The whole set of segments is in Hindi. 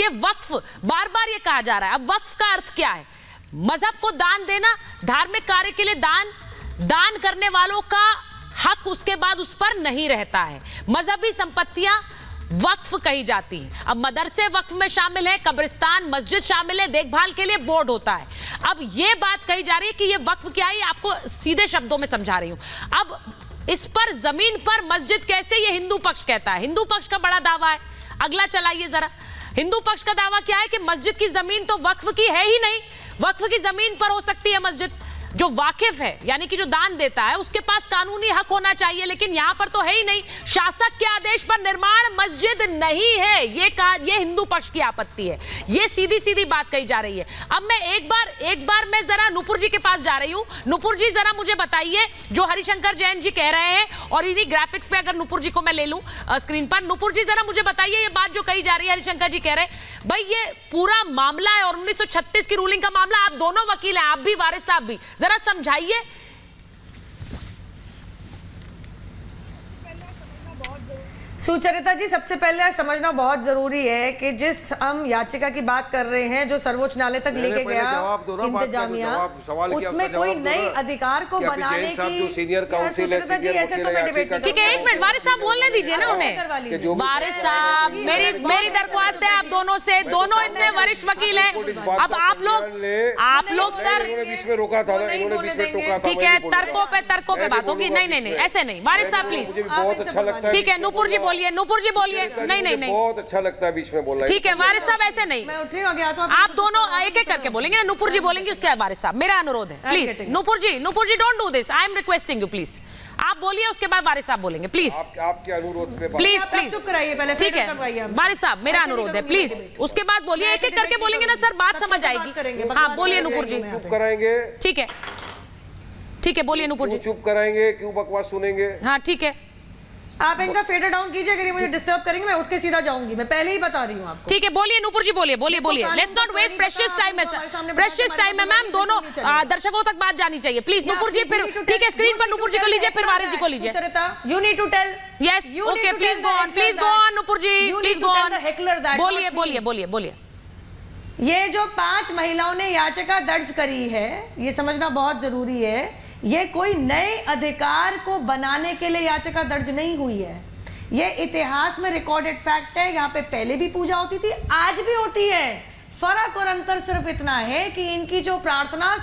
कि वक्फ, बार बार ये कहा जा रहा है। अब वक्फ का अर्थ क्या है? मजहब को दान देना, धार्मिक कार्य के लिए दान करने वालों का हक उसके बाद उस पर नहीं रहता है। मजहबी संपत्तियां वक्फ कही जाती है। अब मदरसे वक्फ में शामिल है, कब्रिस्तान, मस्जिद शामिल है, देखभाल के लिए बोर्ड होता है। अब ये बात कही जा रही है कि ये वक्फ क्या है, आपको सीधे शब्दों में समझा रही हूं। अब इस पर जमीन पर मस्जिद कैसे, ये हिंदू पक्ष कहता है। हिंदू पक्ष का बड़ा दावा है, अगला चलाइए जरा। हिंदू पक्ष का दावा क्या है कि मस्जिद की जमीन तो वक्फ की है ही नहीं, वक्फ की जमीन पर हो सकती है मस्जिद। जो वाकिफ है यानी कि जो दान देता है उसके पास कानूनी हक होना चाहिए, लेकिन यहां पर तो है ही नहीं। शासक के आदेश पर निर्माण मस्जिद नहीं है, ये हिंदू पक्ष की आपत्ति है। ये सीधी सीधी बात कही जा रही है। अब मैं एक बार मैं जरा नुपुर जी के पास जा रही हूं। नुपुर जी जरा मुझे बताइए, जो हरिशंकर जैन जी कह रहे हैं, और इन्हीं ग्राफिक्स पे अगर नुपुर जी को मैं ले लूं स्क्रीन पर, नुपुर जी जरा मुझे बताइए, ये बात जो कही जा रही है, हरिशंकर जी कह रहे हैं भाई ये पूरा मामला है और 1936 की रूलिंग का मामला, आप दोनों वकील हैं, आप भी, वारिस साहब भी, जरा समझाइए। सुचरिता जी, सबसे पहले समझना बहुत जरूरी है कि जिस हम याचिका की बात कर रहे हैं, जो सर्वोच्च न्यायालय तक लेके गया इंतजामिया, उसमें कोई नई अधिकार को बनाने की, सीनियर काउंसिल है, ठीक है, एक मिनट वारिस साहब बोलने दीजिए ना उन्हें। वारिस साहब, मेरी दरख्वास्त है आप दोनों से, दोनों इतने वरिष्ठ वकील हैं। अब आप लोग सर बीच में रोका था, इन्होंने बीच में टोका था। ठीक है, तर्कों पे बात होगी। नहीं ऐसे नहीं, वारिस साहब प्लीज। बहुत अच्छा लगता है। ठीक है, नुपुर जी बोलिए। नहीं बहुत अच्छा लगता है बीच में बोलना। ठीक है वारिस साहब, ऐसे नहीं, मैं उठ रही हूं, गया तो आप दोनों एक एक करके बोलेंगे ना। नुपुर जी बोलेंगे, उसके बाद वारिस साहब। मेरा अनुरोध है please, Nupur ji don't do this, I am requesting you please. आप बोलिए, उसके बाद वारिस साहब बोलेंगे प्लीज। आपके अनुरोध पे प्लीज चुप कराइए पहले। ठीक है वारिस साहब, मेरा अनुरोध है प्लीज, उसके बाद बोलिए। एक एक करके बोलेंगे ना सर, बात समझ आएगी। हाँ बोलिए नुपुर जी। चुप कराएंगे? ठीक है बोलिए नुपुर जी। चुप कराएंगे, क्यों बकवास सुनेंगे? हाँ ठीक है, आप इनका फेडर डाउन कीजिए, अगर ये मुझे डिस्टर्ब करेंगे मैं उठ के सीधा जाऊंगी, मैं पहले ही बता रही हूँ आपको। ठीक है बोलिए नुपुर जी, बोलिए। Let's not waste precious time है सर, प्रेशियस टाइम है मैम, दोनों दर्शकों तक बात जानी चाहिए प्लीज। नुपुर जी फिर, ठीक है, स्क्रीन पर नुपुर जी को लीजिए, फिर वारिस जी को लीजिए। You need to tell. Yes okay, please go on Nupur ji, please go on. बोलिए। ये जो 5 महिलाओं ने याचिका दर्ज करी है, ये समझना बहुत जरूरी है, ये कोई नए अधिकार को बनाने के लिए याचिका दर्ज नहीं हुई है। ये इतिहास में रिकॉर्डेड फैक्ट है। यहाँ पे पहले भी पूजा होती थी, आज भी होती है। फर्क और अंतर सिर्फ इतना है कि इनकी जो प्रार्थना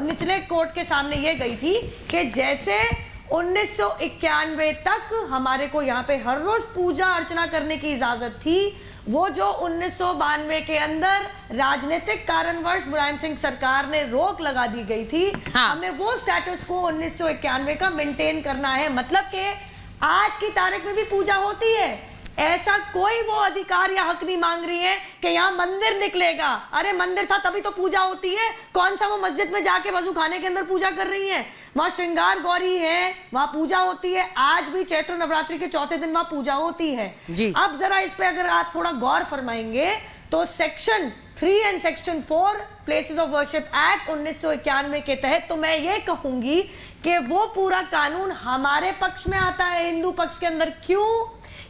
निचले कोर्ट के सामने ये गई थी कि जैसे 1991 तक हमारे को यहाँ पे हर रोज पूजा अर्चना करने की इजाजत थी, वो जो 1992 के अंदर राजनीतिक कारणवश मुलायम सिंह सरकार ने रोक लगा दी गई थी, हमें वो स्टेटस को 1991 का मेंटेन करना है। मतलब कि आज की तारीख में भी पूजा होती है। ऐसा कोई वो अधिकार या हक नहीं मांग रही है कि यहाँ मंदिर निकलेगा। अरे मंदिर था तभी तो पूजा होती है। कौन सा वो मस्जिद में जाके वजू खाने के अंदर पूजा कर रही है? वहां श्रृंगार गौरी है, वहां पूजा होती है। आज भी चैत्र नवरात्रि के चौथे दिन वहां पूजा होती है जी। अब जरा इस पे अगर आप थोड़ा गौर फरमाएंगे तो section 3 and section 4 places of worship act 1991 के तहत तो मैं ये कहूंगी कि वो पूरा कानून हमारे पक्ष में आता है, हिंदू पक्ष के अंदर।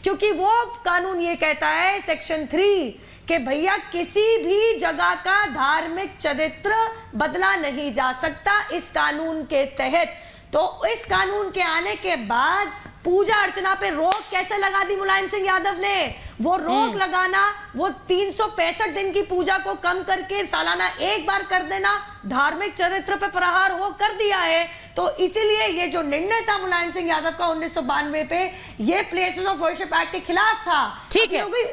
क्योंकि वो कानून ये कहता है सेक्शन 3 कि भैया किसी भी जगह का धार्मिक चरित्र बदला नहीं जा सकता इस कानून के तहत। तो इस कानून के आने के बाद पूजा अर्चना पे रोक कैसे लगा दी मुलायम सिंह यादव ने? वो रोक लगाना, वो 365 दिन की पूजा को कम करके सालाना एक बार कर देना, धार्मिक चरित्र पे प्रहार हो कर दिया है। तो इसीलिए ये जो निर्णय था मुलायम सिंह यादव का 1992 पे, ये प्लेसेस ऑफ वर्शिप एक्ट के खिलाफ था। ठीक है।